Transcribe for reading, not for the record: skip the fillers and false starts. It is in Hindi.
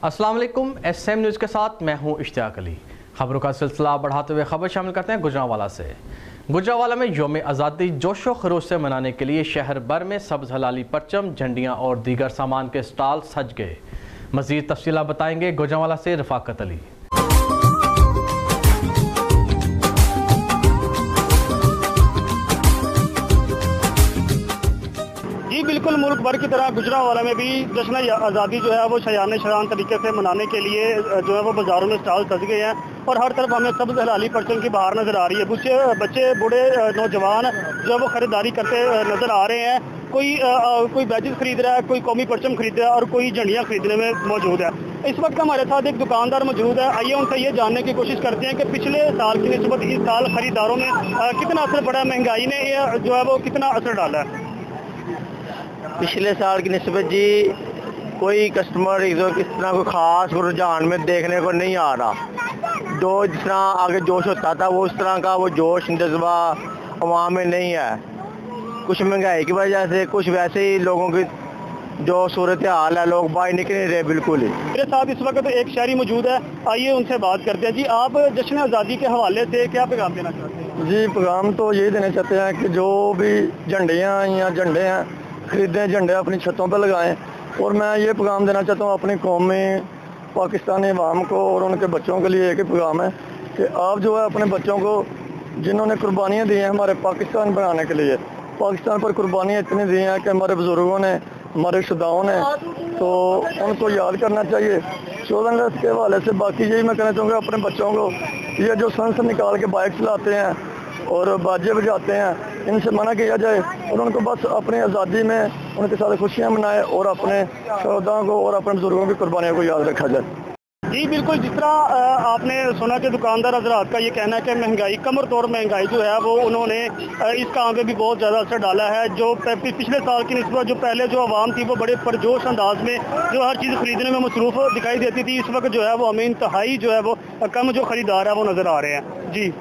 अस्सलाम वालेकुम। SM न्यूज़ के साथ मैं हूं इश्तियाक अली। खबरों का सिलसिला बढ़ाते हुए खबर शामिल करते हैं गुजरांवाला से। गुजरांवाला में यौम आज़ादी जोशो खरोश से मनाने के लिए शहर भर में सब्ज़ हलाली परचम, झंडियाँ और दीगर सामान के स्टॉल सज गए। मज़ीद तफसीलात बताएंगे गुजरांवाला से रफ़ाकत अली। जी बिल्कुल, मुल्क भर की तरह गुजरांवाला में भी जश्न आज़ादी जो है वो शान तरीके से मनाने के लिए जो है वो बाज़ारों में स्टॉल सज गए हैं और हर तरफ हमें सब्ज़ हलाली परचम की बाहर नज़र आ रही है। बच्चे बूढ़े नौजवान जो है वो ख़रीदारी करते नज़र आ रहे हैं। कोई बैजेस खरीद रहा है, कोई कौमी परचम खरीद रहा है और कोई झंडियाँ खरीदने में मौजूद है। इस वक्त हमारे साथ एक दुकानदार मौजूद है। आइए उनसे ये जानने की कोशिश करते हैं कि पिछले साल की निस्बत इस साल खरीदारों में कितना असर पड़ा है, महंगाई ने जो है वो कितना असर डाला है। पिछले साल की निस्बत जी कोई कस्टमर किस तरह कोई ख़ास रुझान में देखने को नहीं आ रहा। जिस तरह आगे जोश होता था वो उस तरह का वो जोश जज्बा अवाम में नहीं है। कुछ महंगाई की वजह से, कुछ वैसे ही लोगों की जो सूरत हाल है, लोग बाहर निकल नहीं रहे बिल्कुल ही। मेरे साथ इस वक्त एक शहरी मौजूद है, आइए उनसे बात करते हैं। जी, आप जश्न आज़ादी के हवाले से क्या पैगाम देना चाहते हैं? जी, पैगाम तो यही देना चाहते हैं कि जो भी झंडियाँ या झंडे हैं खरीदें, झंडे अपनी छतों पर लगाएं। और मैं ये पैगाम देना चाहता हूँ अपनी कौम में पाकिस्तानी अवाम को और उनके बच्चों के लिए एक ही पैगाम है कि आप जो है अपने बच्चों को, जिन्होंने कुर्बानियाँ दी हैं हमारे पाकिस्तान बनाने के लिए, पाकिस्तान पर कुर्बानियाँ इतनी दी हैं कि हमारे बुज़ुर्गों ने, हमारे शुदाओं ने, तो उनको याद करना चाहिए। 14 अगस्त के हवाले से बाकी यही मैं कहना चाहूँगा अपने बच्चों को, ये जो सन से निकाल के बाइक चलाते हैं और बाजे बजाते हैं, इनसे मना किया जाए और उनको बस अपनी आज़ादी में उनके साथ खुशियाँ मनाएं और अपने शहीदों को और अपने बुजुर्गों की कुर्बानियों को याद रखा जाए। जी बिल्कुल, जिस तरह आपने सुना कि दुकानदार हजरात का ये कहना है कि महंगाई, कमर तोड़ महंगाई जो है वो उन्होंने इस काम पे भी बहुत ज़्यादा असर डाला है। जो पिछले साल की निस्बत जो पहले जो आवाम थी वो बड़े पुरजोश अंदाज में जो हर चीज़ खरीदने में मसरूफ़ दिखाई देती थी, इस वक्त जो है वो हमें इंतहाई जो है वो कम जो ख़रीदार है वो नज़र आ रहे हैं। जी।